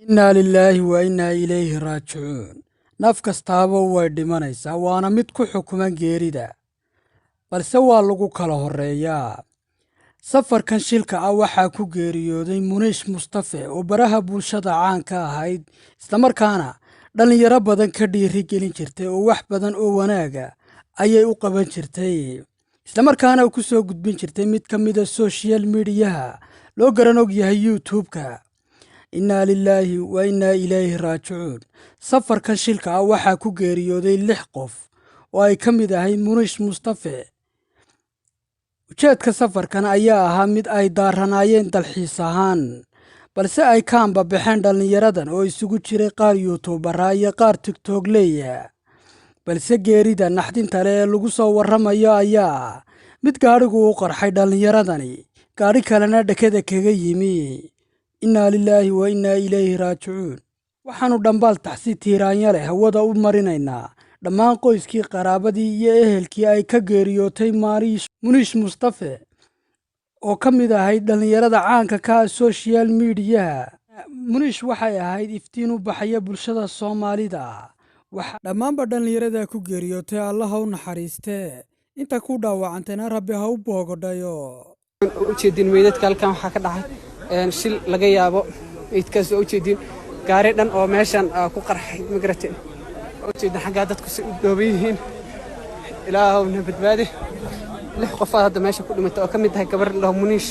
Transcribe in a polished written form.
Inna lillahi wa inna ilayhi raajicuun. Naf kastaaba way dhimanaysaa, waana mid ku xukuman geerida, balse waa lagu kala horreeyaa. Safarkan shilka ah waxaa ku geeriyooday Muniish Mustafe oo baraha bulshada caan ka ahayd, islamarkaana dhallinyaro badan ka dhiirigelin jirtay oo wax badan oo wanaaga ayay u qaban jirtay, islamarkaana ku soo gudbin jirtay mid ka mida social mediyaha loo garan og yahay YouTube-ka. Inna lillahi wa inna ilayhi raajicuun. Safarkan shilka ah waxaa ku geeriyooday 6 qof oo ay ka mid ahayd Muniish Mustafe. Ujeedka safarkan ayaa ahaa mid ay daaranaayeen dalxiis ahaan, balse ay ka ambabaxeen dhallinyaradan oo isugu jiray qaar yuutuubara iyo qaar tiktokleya. Balse geerida naxdinta leh ee lagu soo warramayo ayaa ah mid gaadhigu u qarxay dhallinyaradani, gaadhi kalena dhakada kaga yimi. Inna lillahi wa inna ilayhi raajicuun. Waxaannu dhambaal taxsi tiiraanya leh hawada u marinaynaa dhammaan qoyskii, qaraabadii iyo ehelkii ay ka geeriyootay Muniish Mustafe oo ka mid ahayd dhallinyarada caanka ka ah social mediyaha. Muniish waxay ahayd iftiin u baxaya bulshada Soomaalida. Dhammaanba dhallinyarada ku geeriyootay Allah ha u naxariistee, inta ku dhaawacantayna Rabbi ha u boogodhayo. ujeedin meydadka halkan waxaa ka dhacay shil laga yaabo meydkaas oo ujeedin gaari dhan oo meeshan ku qarxay migrate ujeedin xagga dadku si u dhooban yihiin ilaahowna badbaadi 6 qof hadda meesha ku dhimatay oo ka mid tahay gabar Muniish.